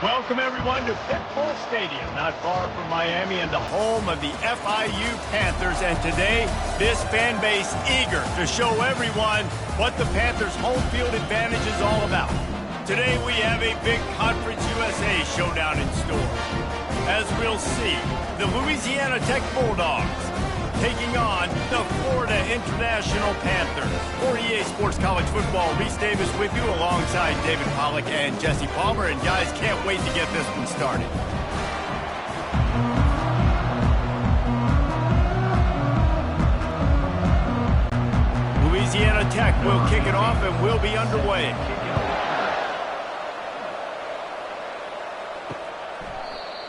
Welcome, everyone, to Pitbull Stadium, not far from Miami and the home of the FIU Panthers. And today, this fan base eager to show everyone what the Panthers' home field advantage is all about. Today, we have a big Conference USA showdown in store. As we'll see, the Louisiana Tech Bulldogs taking on the Florida International Panthers. For EA Sports College Football, Reese Davis with you alongside David Pollack and Jesse Palmer. And guys, can't wait to get this one started. Louisiana Tech will kick it off and we'll be underway.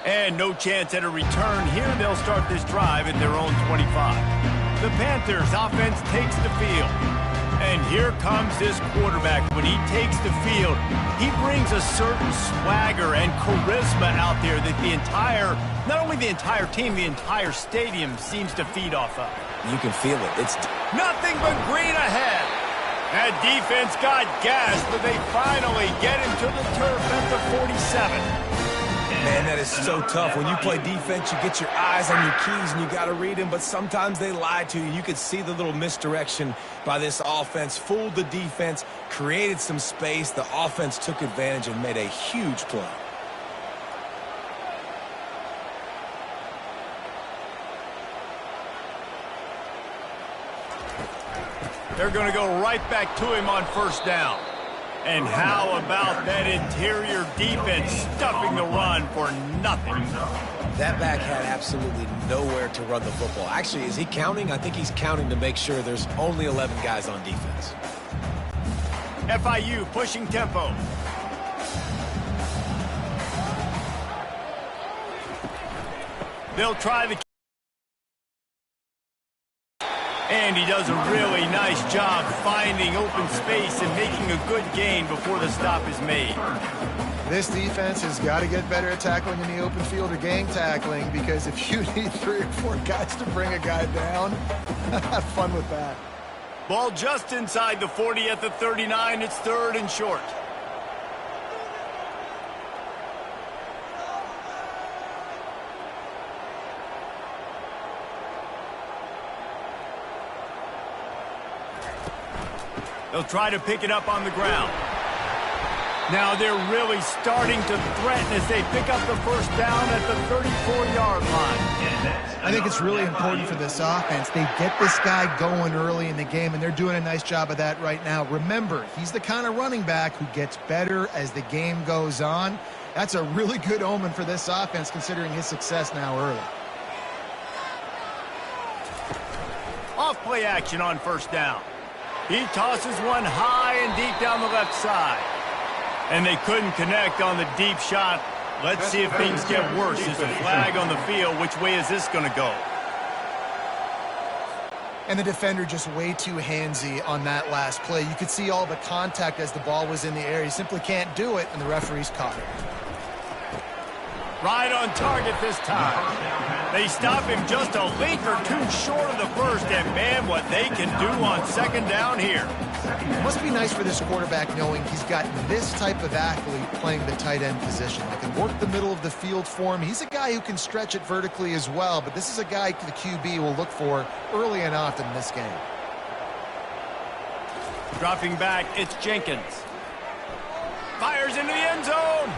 And no chance at a return here. They'll start this drive at their own 25. The Panthers offense takes the field. And here comes this quarterback. When he takes the field, he brings a certain swagger and charisma out there that not only the entire team, the entire stadium seems to feed off of. You can feel it. It's nothing but green ahead. That defense got gassed, but they finally get him to the turf at the 47. Man, that is so tough. When you play defense, you get your eyes on your keys and you got to read them, but sometimes they lie to you. You could see the little misdirection by this offense, fooled the defense, created some space. The offense took advantage and made a huge play. They're going to go right back to him on first down. And how about that interior defense stuffing the run for nothing? That back had absolutely nowhere to run the football. Actually, is he counting? I think he's counting to make sure there's only 11 guys on defense. FIU pushing tempo. They'll try the... And he does a really nice job finding open space and making a good gain before the stop is made. This defense has got to get better at tackling in the open field or gang tackling, because if you need 3 or 4 guys to bring a guy down, have fun with that. Ball just inside the 40 at the 39. It's 3rd and short. They'll try to pick it up on the ground. Now they're really starting to threaten as they pick up the first down at the 34-yard line. I think it's really important for this offense. They get this guy going early in the game, and they're doing a nice job of that right now. Remember, he's the kind of running back who gets better as the game goes on. That's a really good omen for this offense, considering his success now early. Off play action on first down. He tosses one high and deep down the left side. And they couldn't connect on the deep shot. Let's see if things get worse. There's a flag on the field. Which way is this going to go? And the defender just way too handsy on that last play. You could see all the contact as the ball was in the air. He simply can't do it, and the referee's caught it. Right on target this time. They stop him just a length or 2 short of the first, and man, what they can do on second down here. It must be nice for this quarterback knowing he's got this type of athlete playing the tight end position. They can work the middle of the field for him. He's a guy who can stretch it vertically as well, but this is a guy the QB will look for early and often in this game. Dropping back, it's Jenkins. Fires into the end zone.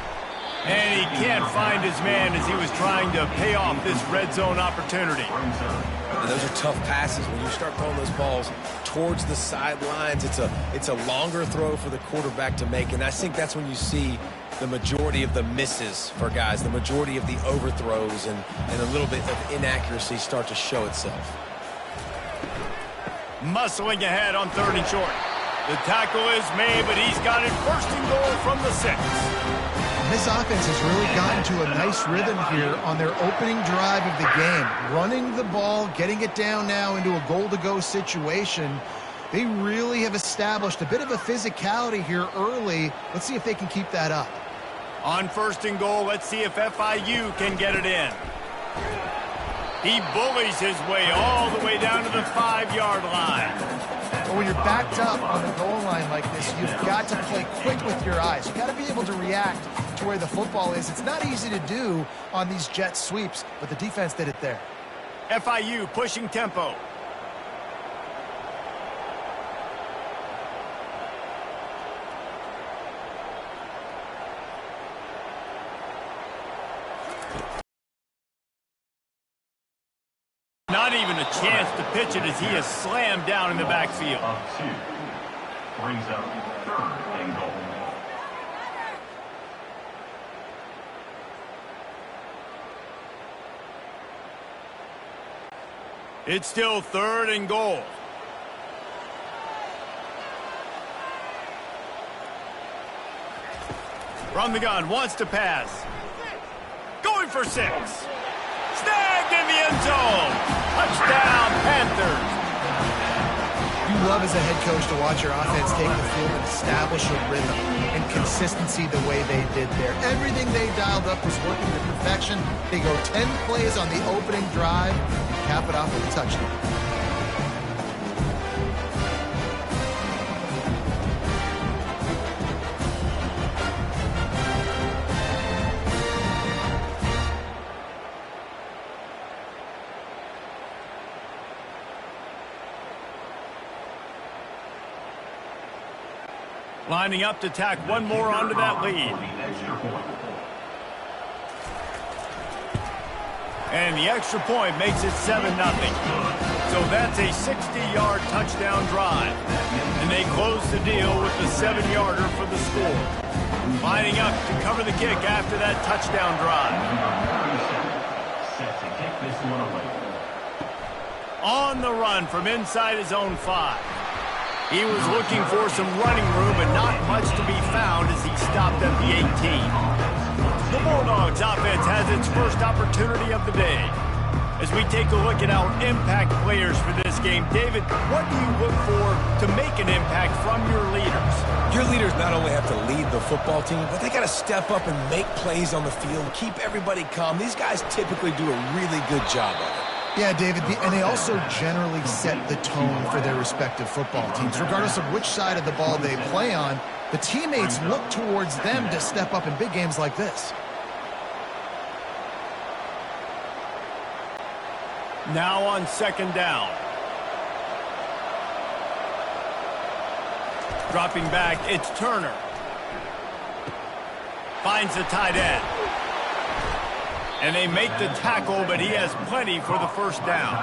And he can't find his man as he was trying to pay off this red zone opportunity. And those are tough passes. When you start throwing those balls towards the sidelines, it's a longer throw for the quarterback to make. And I think that's when you see the majority of the misses for guys, the majority of the overthrows and a little bit of inaccuracy start to show itself. Muscling ahead on 3rd and short. The tackle is made, but he's got it 1st and goal from the 6. This offense has really gotten to a nice rhythm here on their opening drive of the game. Running the ball, getting it down now into a goal-to-go situation. They really have established a bit of a physicality here early. Let's see if they can keep that up. On 1st and goal, let's see if FIU can get it in. He bullies his way all the way down to the 5-yard line. But when you're backed up on the goal line like this, you've got to play quick with your eyes. You've got to be able to react to where the football is. It's not easy to do on these jet sweeps, but the defense did it there. FIU pushing tempo. Not even a chance to pitch it as he is slammed down in the backfield. Brings up 3rd and goal. It's still 3rd and goal. From the gun, wants to pass. Going for 6. Snagged in the end zone. Touchdown, Panthers. You love as a head coach to watch your offense take the field and establish a rhythm and consistency the way they did there. Everything they dialed up was working to perfection. They go 10 plays on the opening drive and cap it off with a touchdown. Lining up to tack one more onto that lead. And the extra point makes it 7-0. So that's a 60-yard touchdown drive. And they close the deal with the 7-yarder for the score. Lining up to cover the kick after that touchdown drive. Set to kick this one away. On the run from inside his own 5. He was looking for some running room, but not much to be found as he stopped at the 18. The Bulldogs offense has its first opportunity of the day. As we take a look at our impact players for this game, David, what do you look for to make an impact from your leaders? Your leaders not only have to lead the football team, but they got to step up and make plays on the field, keep everybody calm. These guys typically do a really good job of it. Yeah, David, and they also generally set the tone for their respective football teams. Regardless of which side of the ball they play on, the teammates look towards them to step up in big games like this. Now on 2nd down. Dropping back, it's Turner. Finds the tight end. And they make the tackle, but he has plenty for the first down.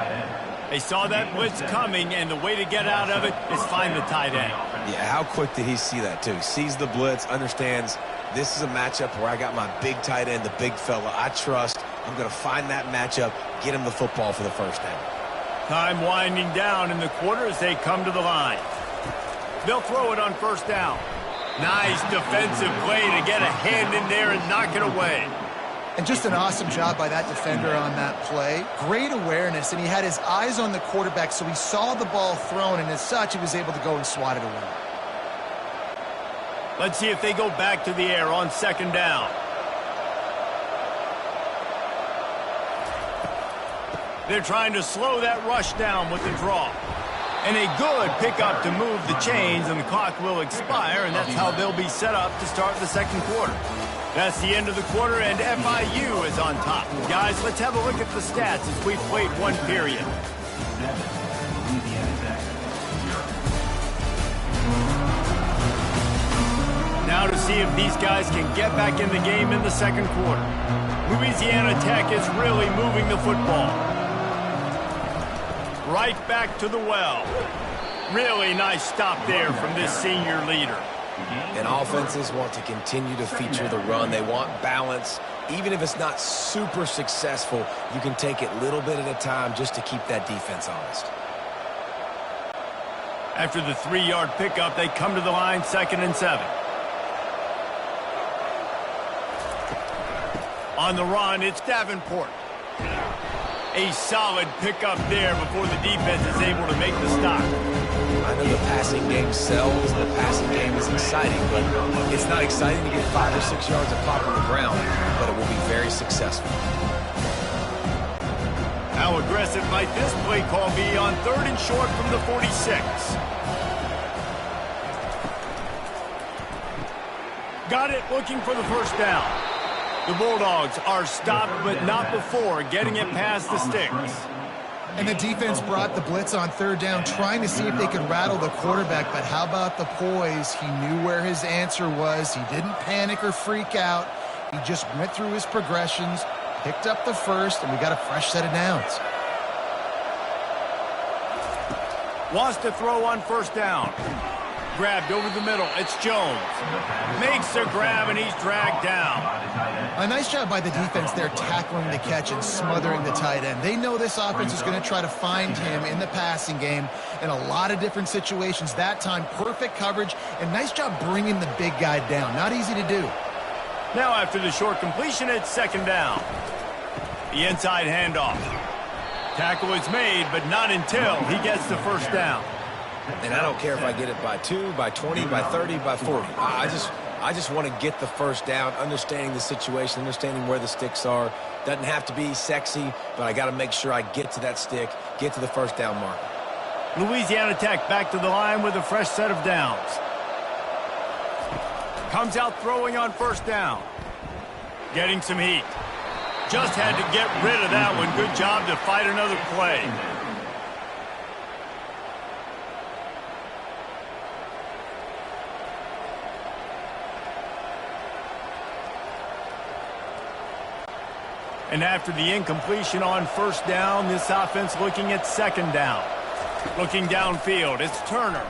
They saw that blitz coming, and the way to get out of it is find the tight end. Yeah, how quick did he see that, too? Sees the blitz, understands this is a matchup where I got my big tight end, the big fella I trust. I'm going to find that matchup, get him the football for the first down. Time winding down in the quarter as they come to the line. They'll throw it on 1st down. Nice defensive play to get a hand in there and knock it away. And just an awesome job by that defender on that play. Great awareness, and he had his eyes on the quarterback, so he saw the ball thrown, and as such, he was able to go and swat it away. Let's see if they go back to the air on 2nd down. They're trying to slow that rush down with the draw. And a good pickup to move the chains, and the clock will expire, and that's how they'll be set up to start the 2nd quarter. That's the end of the quarter, and FIU is on top. Guys, let's have a look at the stats as we've played one period. Now to see if these guys can get back in the game in the 2nd quarter. Louisiana Tech is really moving the football. Right back to the well. Really nice stop there from this senior leader. And offenses want to continue to feature the run. They want balance. Even if it's not super successful, you can take it little bit at a time just to keep that defense honest. After the 3-yard pickup, they come to the line, 2nd and 7. On the run, it's Davenport. A solid pickup there before the defense is able to make the stop. I know the passing game sells, the passing game is exciting, but it's not exciting to get 5 or 6 yards of pop on the ground, but it will be very successful. How aggressive might this play call be on 3rd and short from the 46? Got it, looking for the first down. The Bulldogs are stopped, but not before getting it past the sticks. And the defense brought the blitz on third down, trying to see if they could rattle the quarterback. But how about the poise? He knew where his answer was. He didn't panic or freak out. He just went through his progressions, picked up the first, and we got a fresh set of downs. Wants to throw on first down. Grabbed over the middle. It's Jones. Makes a grab, and he's dragged down. A nice job by the defense there, tackling the catch and smothering the tight end. They know this offense is going to try to find him in the passing game in a lot of different situations. That time, perfect coverage, and nice job bringing the big guy down. Not easy to do. Now after the short completion, it's second down. The inside handoff. Tackle is made, but not until he gets the first down. And I don't care if I get it by 2, by 20, by 30, by 40. I just want to get the first down, understanding the situation, understanding where the sticks are. Doesn't have to be sexy, but I got to make sure I get to that stick, get to the first down mark. Louisiana Tech back to the line with a fresh set of downs. Comes out throwing on first down. Getting some heat. Just had to get rid of that one. Good job to fight another play. And after the incompletion on first down, this offense looking at second down. Looking downfield, it's Turner.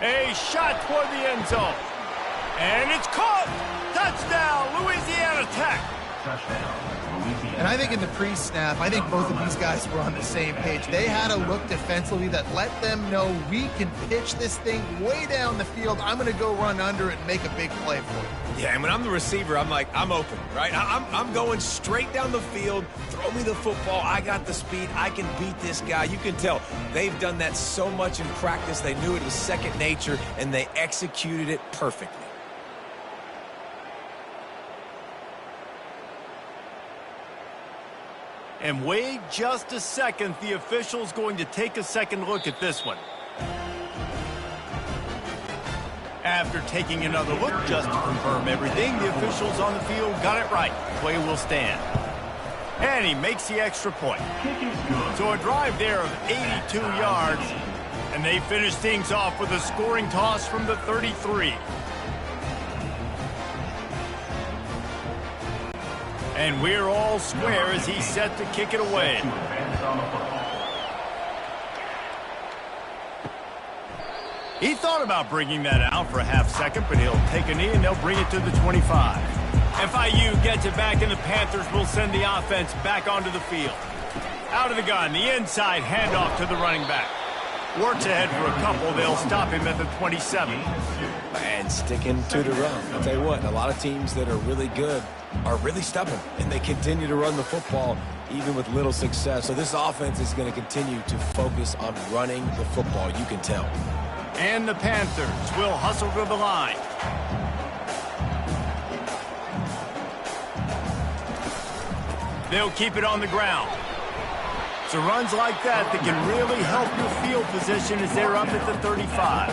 A shot toward the end zone. And it's caught! Touchdown, Louisiana Tech! And I think in the pre-snap, I think both of these guys were on the same page. They had a look defensively that let them know we can pitch this thing way down the field. I'm going to go run under it and make a big play for it. Yeah, and when I'm the receiver, I'm like, I'm open, right? I'm going straight down the field. Throw me the football. I got the speed. I can beat this guy. You can tell they've done that so much in practice. They knew it was second nature, and they executed it perfectly. And wait just a second. The official's going to take a second look at this one. After taking another look just to confirm everything, the officials on the field got it right. Play will stand. And he makes the extra point. So a drive there of 82 yards. And they finish things off with a scoring toss from the 33. And we're all square as he's set to kick it away. He thought about bringing that out for a half second, but he'll take a knee and they'll bring it to the 25. FIU gets it back, and the Panthers will send the offense back onto the field. Out of the gun, the inside handoff to the running back. Works ahead for a couple. They'll stop him at the 27. And sticking to the run. I'll tell you what, a lot of teams that are really good are really stubborn, and they continue to run the football even with little success. So this offense is going to continue to focus on running the football, you can tell. And the Panthers will hustle to the line. They'll keep it on the ground. So runs like that can really help your field position as they're up at the 35.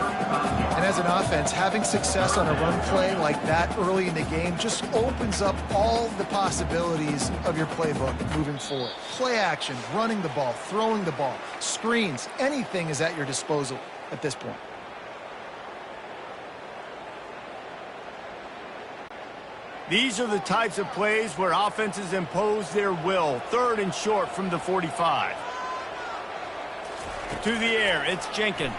And as an offense, having success on a run play like that early in the game just opens up all the possibilities of your playbook moving forward. Play action, running the ball, throwing the ball, screens, anything is at your disposal at this point. These are the types of plays where offenses impose their will. Third and short from the 45. To the air, it's Jenkins.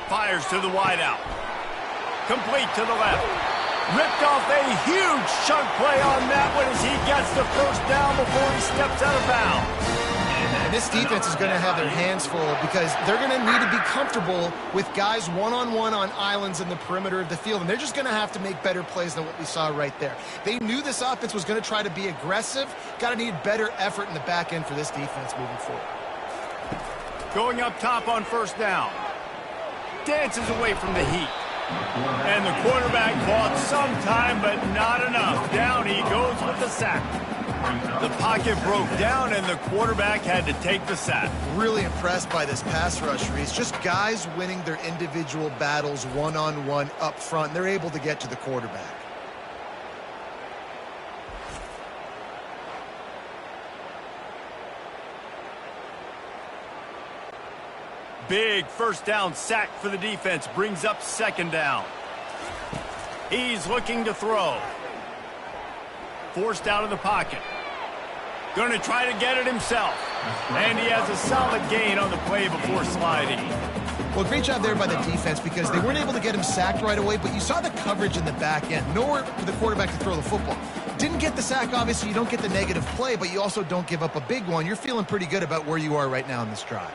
Fires to the wideout. Complete to the left. Ripped off a huge chunk play on that one as he gets the first down before he steps out of bounds. And this defense is going to have their hands full because they're going to need to be comfortable with guys one-on-one on islands in the perimeter of the field. And they're just going to have to make better plays than what we saw right there. They knew this offense was going to try to be aggressive. Got to need better effort in the back end for this defense moving forward. Going up top on first down. Dances away from the heat. And the quarterback bought some time, but not enough. Down he goes with the sack. The pocket broke down, and the quarterback had to take the sack. Really impressed by this pass rush, Reese. Just guys winning their individual battles one-on-one up front. They're able to get to the quarterback. Big first down sack for the defense. Brings up second down. He's looking to throw. Forced out of the pocket. Going to try to get it himself. And he has a solid gain on the play before sliding. Well, great job there by the defense because they weren't able to get him sacked right away, but you saw the coverage in the back end. Nowhere for the quarterback to throw the football. Didn't get the sack, obviously. You don't get the negative play, but you also don't give up a big one. You're feeling pretty good about where you are right now in this drive.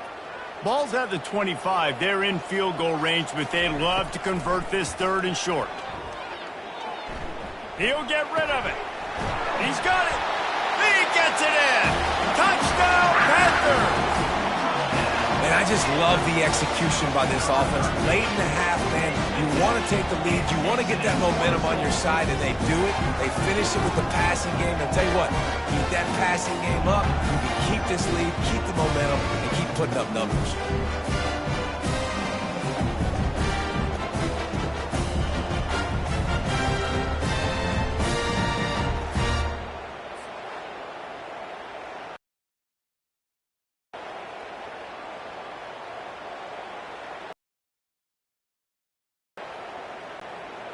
Ball's at the 25. They're in field goal range, but they'd love to convert this third and short. He'll get rid of it. He's got it. He gets it in. Touchdown, Panthers. And I just love the execution by this offense. Late in the half, man, you want to take the lead. You want to get that momentum on your side, and they do it. They finish it with the passing game. And I'll tell you what, keep that passing game up. You can keep this lead, keep the momentum, and keep putting up numbers.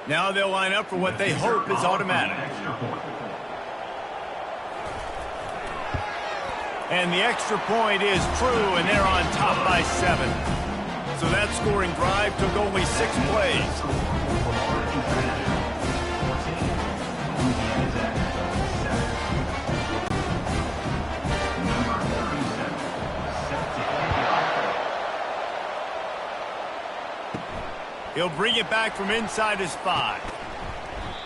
Now they'll line up for what they hope is automatic. And the extra point is true, and they're on top by 7. So that scoring drive took only 6 plays. He'll bring it back from inside his 5.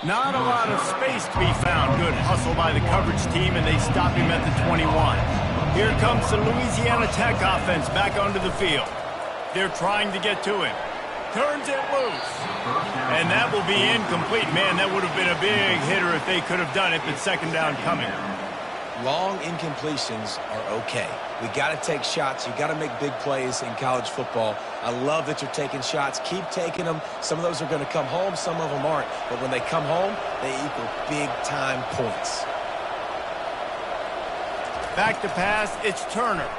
Not a lot of space to be found. Good hustle by the coverage team, and they stop him at the 21. Here comes the Louisiana Tech offense back onto the field. They're trying to get to him. Turns it loose. And that will be incomplete. Man, that would have been a big hitter if they could have done it, but second down coming. Long incompletions are okay. We got to take shots. You got to make big plays in college football. I love that you're taking shots. Keep taking them. Some of those are going to come home. Some of them aren't. But when they come home, they equal big-time points. Back to pass. It's Turner.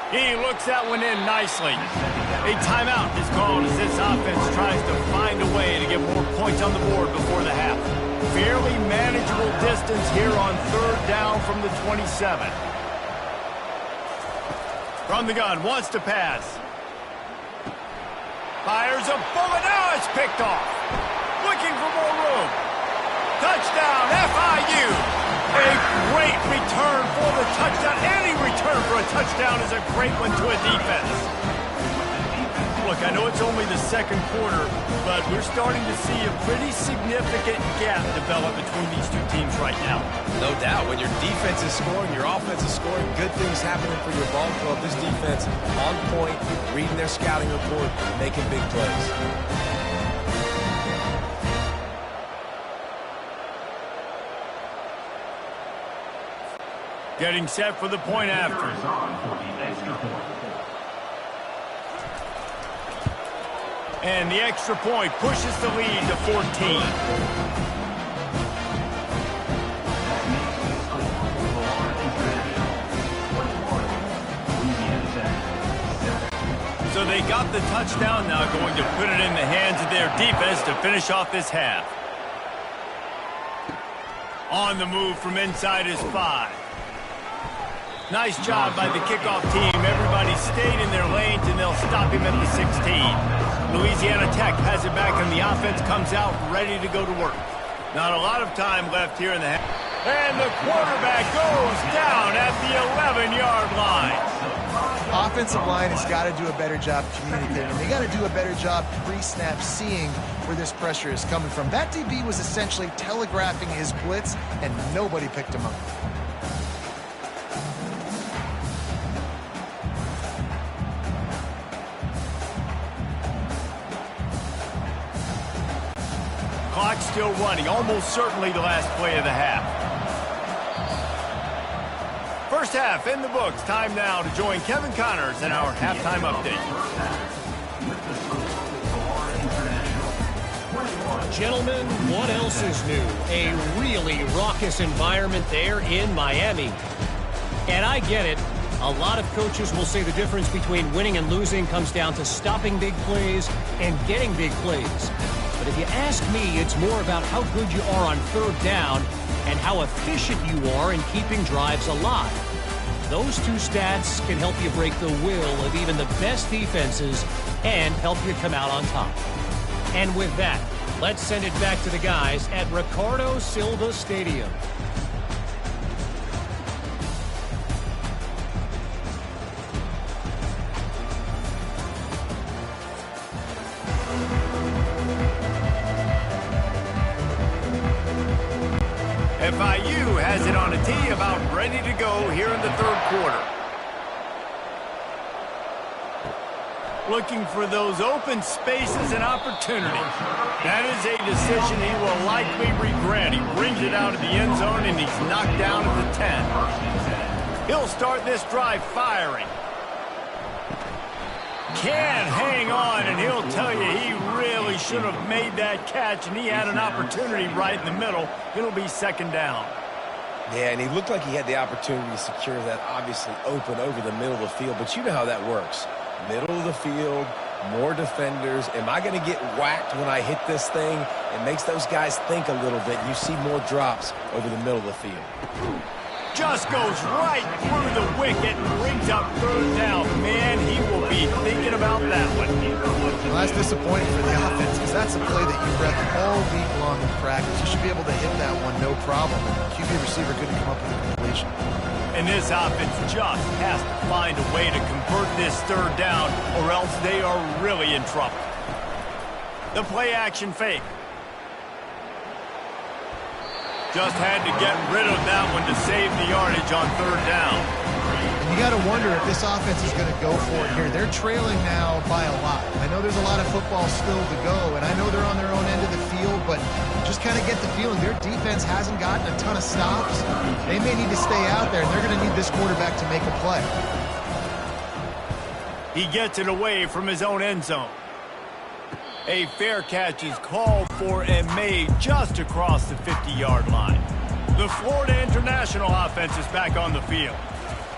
He looks that one in nicely. A timeout is called as this offense tries to find a way to get more points on the board before the half. Fairly manageable distance here on third down from the 27. From the gun, wants to pass. Fires a bullet. Now it's picked off. Looking for more room. Touchdown, FIU. A great return for the touchdown. Any return for a touchdown is a great one to a defense. Look, I know it's only the second quarter, but we're starting to see a pretty significant gap develop between these two teams right now. No doubt. When your defense is scoring, your offense is scoring, good things happening for your ball club. This defense on point, reading their scouting report, making big plays. Getting set for the point after. And the extra point pushes the lead to 14. So they got the touchdown, now going to put it in the hands of their defense to finish off this half. On the move from inside his 5. Nice job by the kickoff team. Everybody stayed in their lanes, and they'll stop him at the 16. Louisiana Tech has it back, and the offense comes out ready to go to work. Not a lot of time left here in the half. And the quarterback goes down at the 11-yard line. Offensive line has got to do a better job communicating. They got to do a better job pre-snap seeing where this pressure is coming from. That DB was essentially telegraphing his blitz, and nobody picked him up. Clock still running, almost certainly the last play of the half. First half in the books. Time now to join Kevin Connors in our halftime update. Gentlemen, what else is new? A really raucous environment there in Miami. And I get it. A lot of coaches will say the difference between winning and losing comes down to stopping big plays and getting big plays. But if you ask me, it's more about how good you are on third down and how efficient you are in keeping drives alive. Those two stats can help you break the will of even the best defenses and help you come out on top. And with that, let's send it back to the guys at Ricardo Silva Stadium. FIU has it on a tee, about ready to go here in the third quarter. Looking for those open spaces and opportunities. That is a decision he will likely regret. He brings it out of the end zone and he's knocked down at the 10. He'll start this drive firing. Can't hang on, and he'll tell you he really should have made that catch, and he had an opportunity right in the middle. It'll be second down. Yeah, and he looked like he had the opportunity to secure that obviously open over the middle of the field, but you know how that works. Middle of the field, more defenders. Am I going to get whacked when I hit this thing? It makes those guys think a little bit. You see more drops over the middle of the field. Just goes right through the wicket and brings up third down. Man, he will be thinking about that one. Well, that's disappointing for the offense because that's a play that you rep all week long in practice. You should be able to hit that one no problem. The QB receiver couldn't come up with a completion. And this offense just has to find a way to convert this third down or else they are really in trouble. The play action fake. Just had to get rid of that one to save the yardage on third down. And you got to wonder if this offense is going to go for it here. They're trailing now by a lot. I know there's a lot of football still to go, and I know they're on their own end of the field, but just kind of get the feeling their defense hasn't gotten a ton of stops. They may need to stay out there, and they're going to need this quarterback to make a play. He gets it away from his own end zone. A fair catch is called for and made just across the 50-yard line. The Florida International offense is back on the field.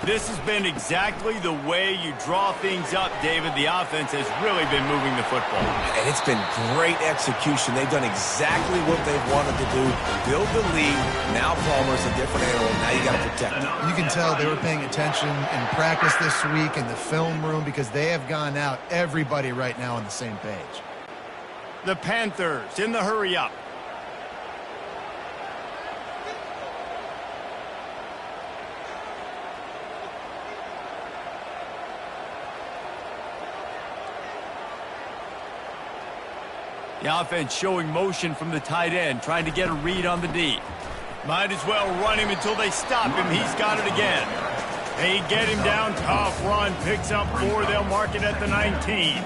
This has been exactly the way you draw things up, David. The offense has really been moving the football. And it's been great execution. They've done exactly what they've wanted to do. Build the lead. Now Palmer's a different animal. Now you got to protect him. You can tell they were paying attention in practice this week in the film room because they have gone out, everybody right now on the same page. The Panthers in the hurry-up. The offense showing motion from the tight end, trying to get a read on the D. Might as well run him until they stop him. He's got it again. They get him down, tough run, picks up 4. They'll mark it at the 19.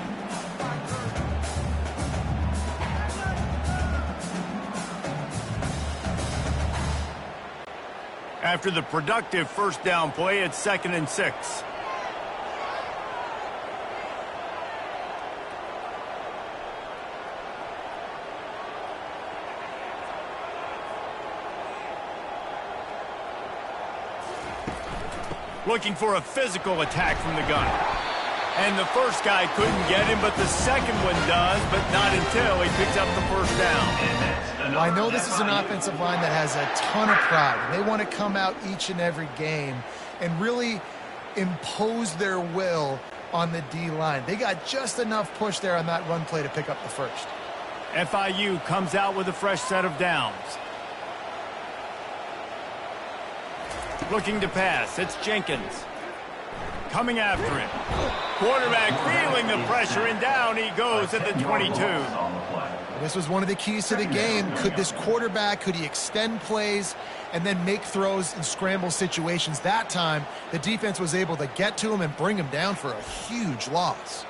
After the productive first down play, it's 2nd and 6. Looking for a physical attack from the gun. And the first guy couldn't get him, but the second one does, but not until he picks up the first down. Well, I know this is an offensive line that has a ton of pride. They want to come out each and every game and really impose their will on the D-line. They got just enough push there on that run play to pick up the first. FIU comes out with a fresh set of downs. Looking to pass, it's Jenkins. Coming after him. Quarterback feeling the pressure, and down he goes at the 22. This was one of the keys to the game. Could this quarterback, could he extend plays and then make throws in scramble situations? That time, the defense was able to get to him and bring him down for a huge loss.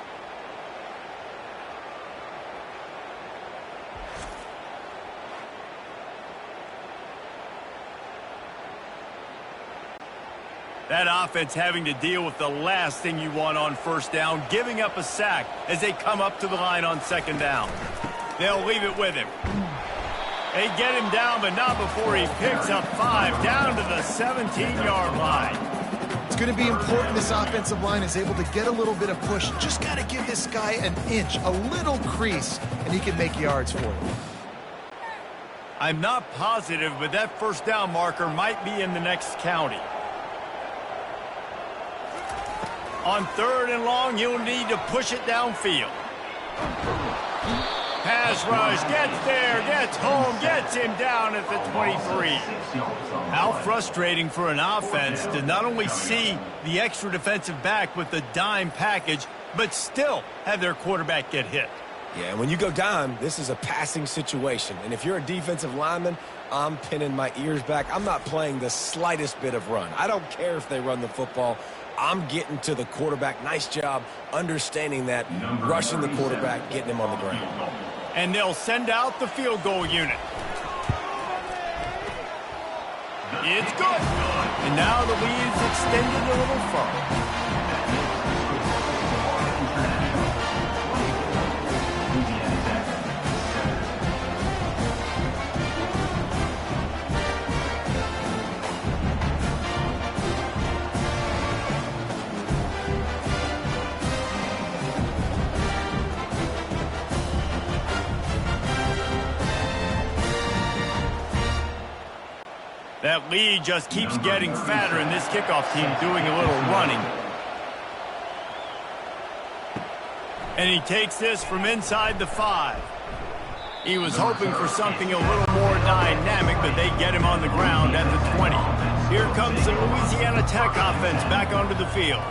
That offense having to deal with the last thing you want on first down, giving up a sack as they come up to the line on second down. They'll leave it with him. They get him down, but not before he picks up 5 down to the 17-yard line. It's going to be important this offensive line is able to get a little bit of push. Just got to give this guy an inch, a little crease, and he can make yards for you. I'm not positive, but that first down marker might be in the next county. On 3rd and long, you'll need to push it downfield. Pass rush, gets there, gets home, gets him down at the 23. How frustrating for an offense to not only see the extra defensive back with the dime package, but still have their quarterback get hit. Yeah, when you go dime, this is a passing situation. And if you're a defensive lineman, I'm pinning my ears back. I'm not playing the slightest bit of run. I don't care if they run the football. I'm getting to the quarterback. Nice job understanding that, rushing the quarterback, getting him on the ground. And they'll send out the field goal unit. It's good. And now the lead's extended a little further. That lead just keeps getting fatter, and this kickoff team doing a little running. And he takes this from inside the 5. He was hoping for something a little more dynamic, but they get him on the ground at the 20. Here comes the Louisiana Tech offense back onto the field.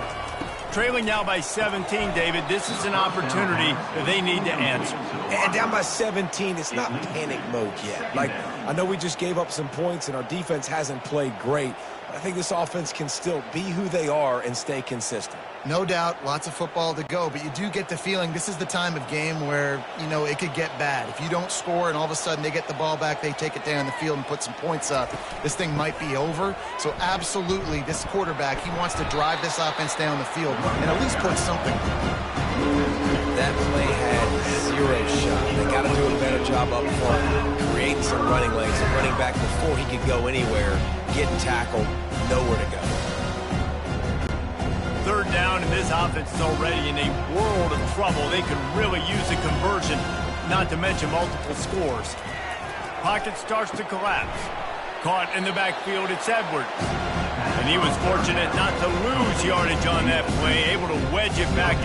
Trailing now by 17, David, this is an opportunity that they need to answer. And down by 17, it's not panic mode yet. Like, I know we just gave up some points and our defense hasn't played great. I think this offense can still be who they are and stay consistent. No doubt, lots of football to go, but you do get the feeling this is the time of game where, you know, it could get bad. If you don't score and all of a sudden they get the ball back, they take it down the field and put some points up, this thing might be over. So absolutely, this quarterback, he wants to drive this offense down the field and at least put something. That play had 0 shot. They got to do a better job up front, creating some running lanes and running back before he could go anywhere, getting tackled, nowhere to go. 3rd down, and this offense is already in a world of trouble. They could really use a conversion, not to mention multiple scores. Pocket starts to collapse. Caught in the backfield, it's Edwards. And he was fortunate not to lose yardage on that play, able to wedge it back.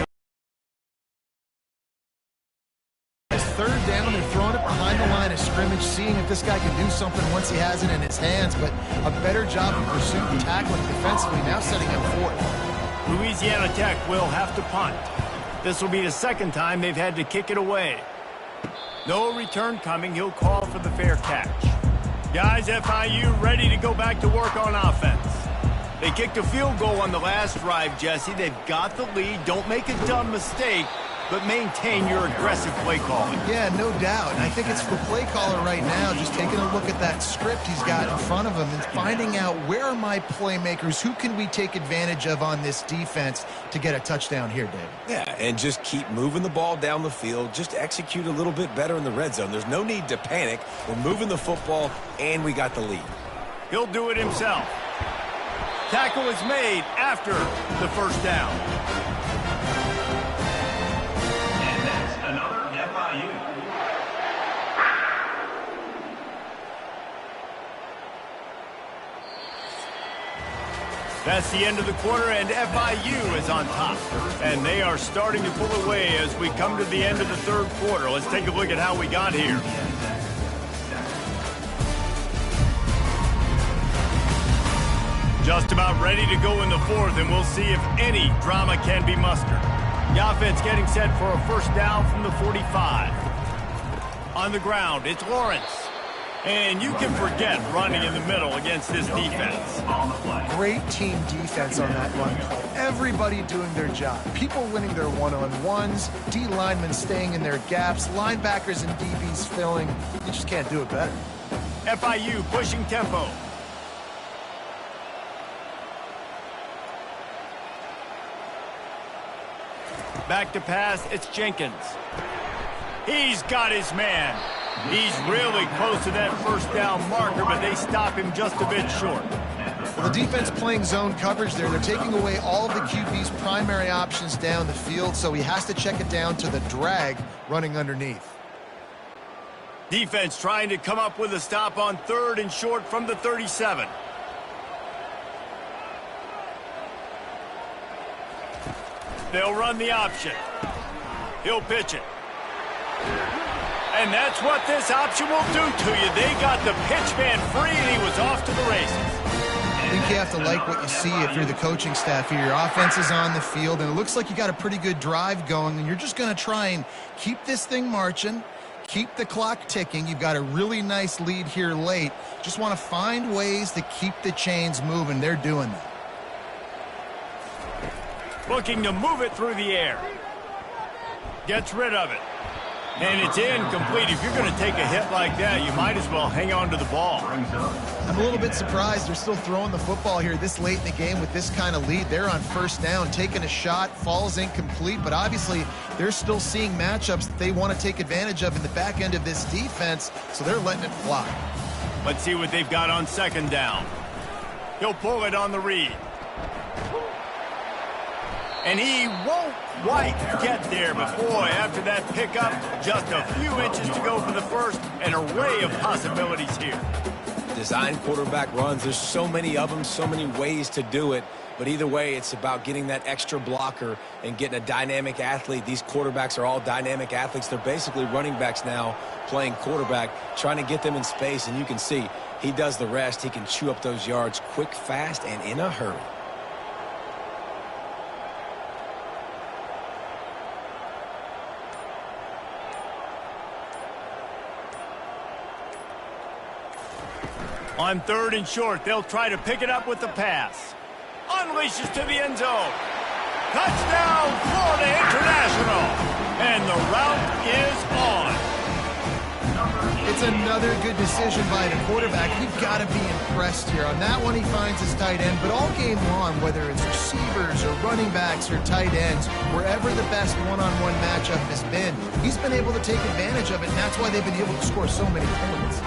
3rd down, they're throwing it behind the line of scrimmage, seeing if this guy can do something once he has it in his hands, but a better job of pursuit and tackling defensively, now setting up 4th. Louisiana Tech will have to punt. This will be the 2nd time they've had to kick it away. No return coming. He'll call for the fair catch. Guys, FIU ready to go back to work on offense. They kicked a field goal on the last drive, Jesse. They've got the lead. Don't make a dumb mistake, but maintain your aggressive play calling. Yeah, no doubt. And I think it's the play caller right now just taking a look at that script he's got in front of him and finding out where are my playmakers, who can we take advantage of on this defense to get a touchdown here, David. Yeah, and just keep moving the ball down the field. Just execute a little bit better in the red zone. There's no need to panic. We're moving the football, and we got the lead. He'll do it himself. Tackle is made after the first down. That's the end of the quarter, and FIU is on top. And they are starting to pull away as we come to the end of the 3rd quarter. Let's take a look at how we got here. Just about ready to go in the 4th, and we'll see if any drama can be mustered. The offense getting set for a first down from the 45. On the ground, it's Lawrence. And you can forget running in the middle against this defense. Great team defense on that run play. Everybody doing their job. People winning their one-on-ones, D linemen staying in their gaps, linebackers and DBs filling. You just can't do it better. FIU pushing tempo. Back to pass, it's Jenkins. He's got his man. He's really close to that first down marker, but they stop him just a bit short. Well, the defense playing zone coverage there. They're taking away all of the QB's primary options down the field, so he has to check it down to the drag running underneath. Defense trying to come up with a stop on 3rd and short from the 37. They'll run the option. He'll pitch it. And that's what this option will do to you. They got the pitch man free, and he was off to the races. I think you have to like what you see if you're the coaching staff here. Your offense is on the field, and it looks like you got a pretty good drive going, and you're just going to try and keep this thing marching, keep the clock ticking. You've got a really nice lead here late. Just want to find ways to keep the chains moving. They're doing that. Looking to move it through the air. Gets rid of it. And it's incomplete. If you're going to take a hit like that, you might as well hang on to the ball. I'm a little bit surprised they're still throwing the football here this late in the game with this kind of lead. They're on first down, taking a shot, falls incomplete, but obviously they're still seeing matchups that they want to take advantage of in the back end of this defense, so they're letting it fly. Let's see what they've got on 2nd down. He'll pull it on the read. And he won't quite get there, but boy, after that pickup, just a few inches to go for the first, an array of possibilities here. Design quarterback runs, there's so many of them, so many ways to do it, but either way, it's about getting that extra blocker and getting a dynamic athlete. These quarterbacks are all dynamic athletes. They're basically running backs now playing quarterback, trying to get them in space, and you can see he does the rest. He can chew up those yards quick, fast, and in a hurry. On 3rd and short, they'll try to pick it up with the pass. Unleashes to the end zone. Touchdown, Florida International. And the route is on. It's another good decision by the quarterback. You've got to be impressed here. On that one, he finds his tight end, but all game long, whether it's receivers or running backs or tight ends, wherever the best one-on-one matchup has been, he's been able to take advantage of it, and that's why they've been able to score so many points.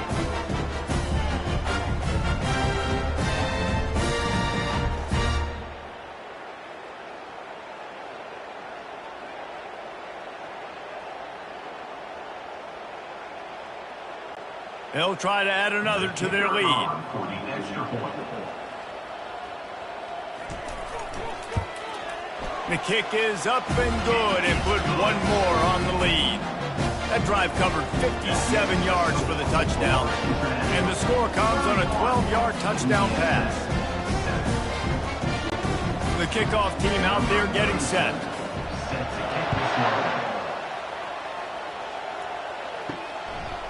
They'll try to add another to their lead. The kick is up and good and put one more on the lead. That drive covered 57 yards for the touchdown. And the score comes on a 12-yard touchdown pass. The kickoff team out there getting set.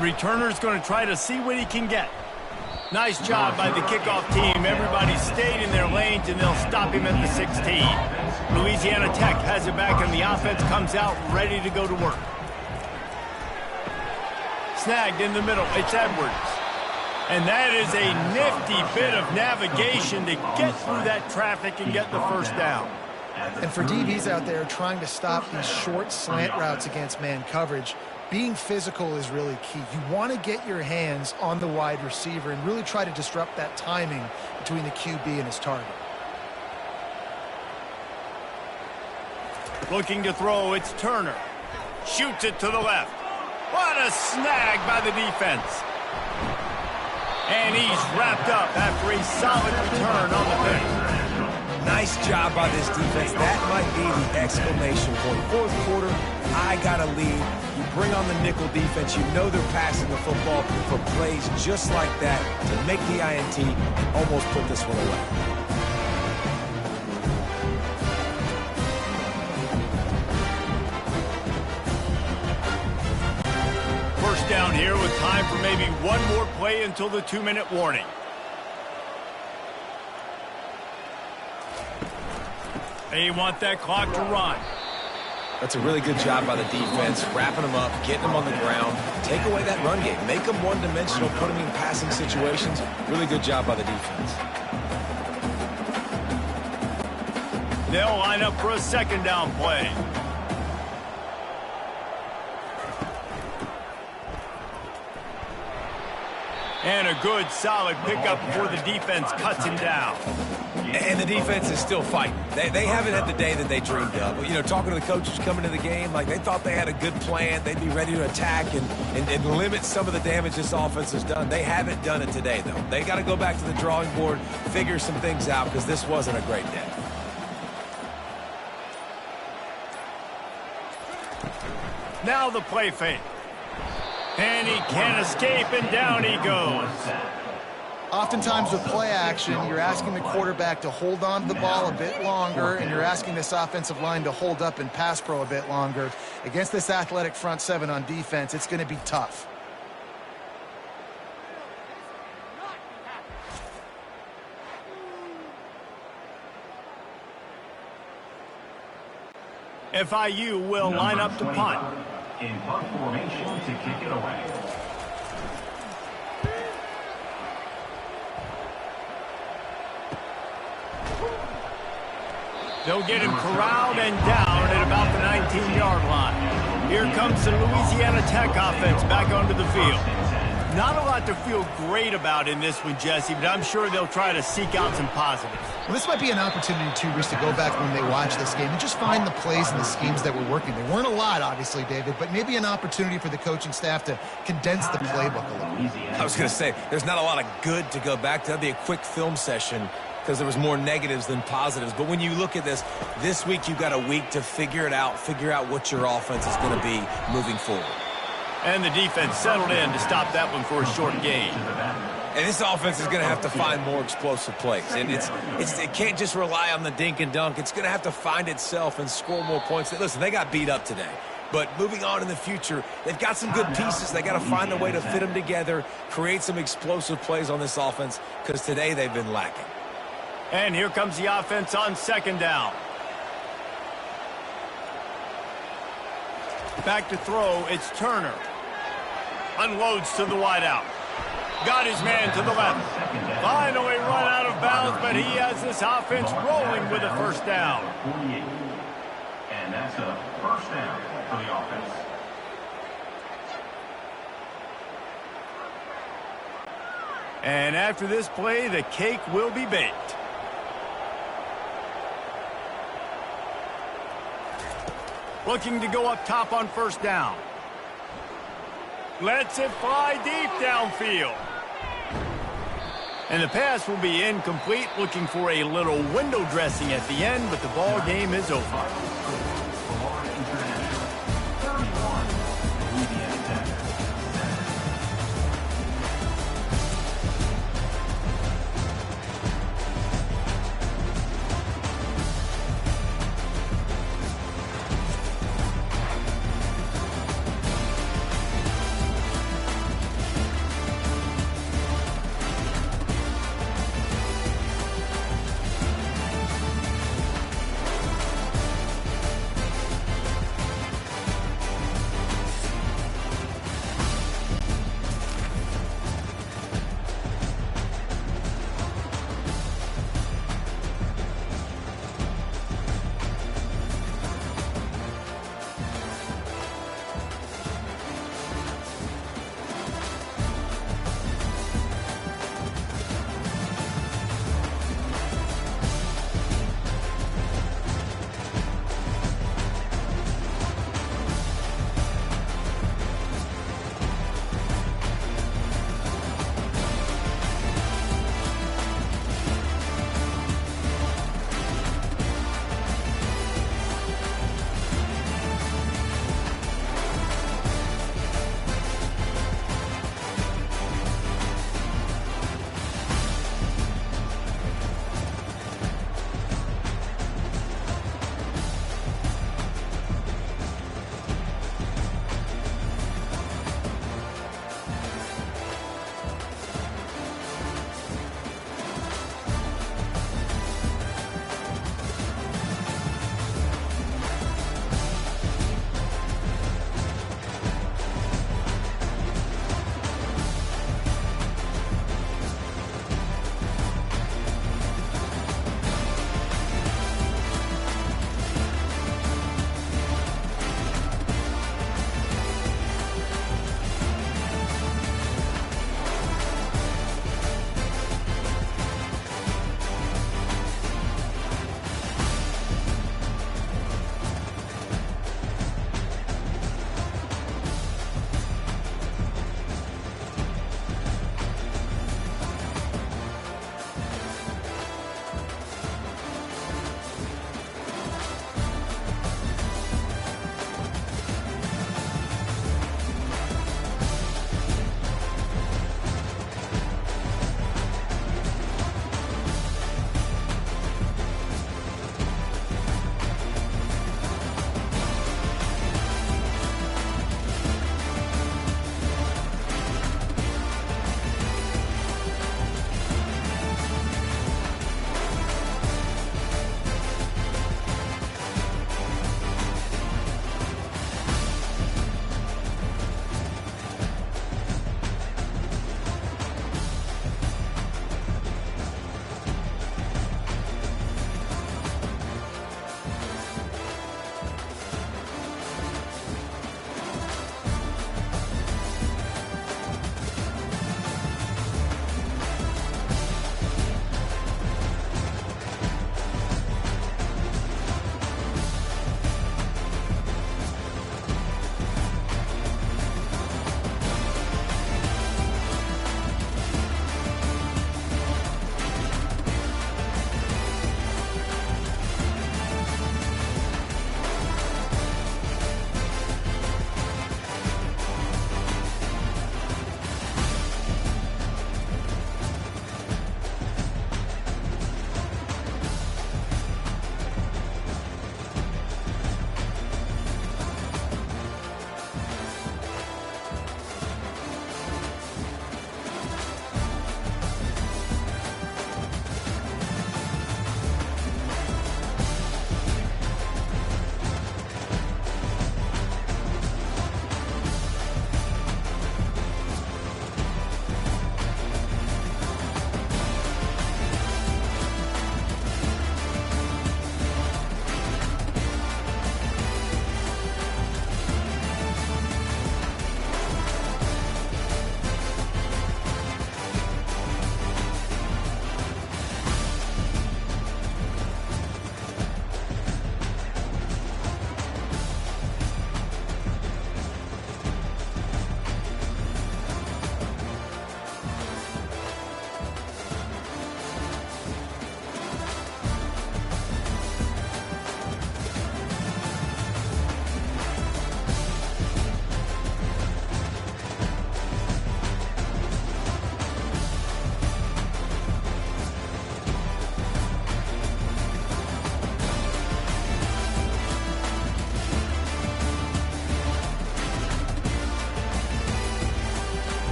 Returner's going to try to see what he can get. Nice job by the kickoff team. Everybody stayed in their lanes, and they'll stop him at the 16. Louisiana Tech has it back, and the offense comes out ready to go to work. Snagged in the middle. It's Edwards. And that is a nifty bit of navigation to get through that traffic and get the first down. And for DBs out there trying to stop these short slant routes against man coverage, being physical is really key. You want to get your hands on the wide receiver and really try to disrupt that timing between the QB and his target. Looking to throw, it's Turner. Shoots it to the left. What a snag by the defense. And he's wrapped up after a solid return on the pick. Nice job by this defense. That might be the exclamation point. Fourth quarter, I got a lead. You bring on the nickel defense. You know they're passing the football for plays just like that to make the INT and almost put this one away. First down here with time for maybe one more play until the 2-minute warning. They want that clock to run. That's a really good job by the defense, wrapping them up, getting them on the ground, take away that run game, make them one-dimensional, put them in passing situations. Really good job by the defense. They'll line up for a 2nd down play. And a good, solid pickup before the defense cuts him down. And the defense is still fighting. They haven't had the day that they dreamed of. You know, talking to the coaches coming to the game, like they thought they had a good plan. They'd be ready to attack and limit some of the damage this offense has done. They haven't done it today, though. They got to go back to the drawing board, figure some things out, because this wasn't a great day. Now the play fake. And he can't escape, and down he goes. Oftentimes with play action, you're asking the quarterback to hold on to the ball a bit longer, and you're asking this offensive line to hold up and pass pro a bit longer. Against this athletic front seven on defense, it's going to be tough. FIU will line up to punt. In punt formation to kick it away. They'll get him corralled and down at about the 19-yard line. Here comes the Louisiana Tech offense back onto the field. Not a lot to feel great about in this one, Jesse, but I'm sure they'll try to seek out some positives. Well, this might be an opportunity, too, Reese, to go back when they watch this game and just find the plays and the schemes that were working. There weren't a lot, obviously, David, but maybe an opportunity for the coaching staff to condense the playbook a little. I was going to say, there's not a lot of good to go back to. That'd be a quick film session because there was more negatives than positives. But when you look at this week you've got a week to figure it out, figure out what your offense is going to be moving forward. And the defense settled in to stop that one for a short gain. And this offense is going to have to find more explosive plays. And it can't just rely on the dink and dunk. It's going to have to find itself and score more points. Listen, they got beat up today. But moving on in the future, they've got some good pieces. They got to find a way to fit them together, create some explosive plays on this offense, because today they've been lacking. And here comes the offense on second down. Back to throw, it's Turner. Unloads to the wideout. Got his man to the left. Finally run out of bounds, but he has this offense rolling with a first down. 48. And that's a first down for the offense. And after this play, the cake will be baked. Looking to go up top on first down. Lets it fly deep downfield. And the pass will be incomplete, looking for a little window dressing at the end, but the ball game is over.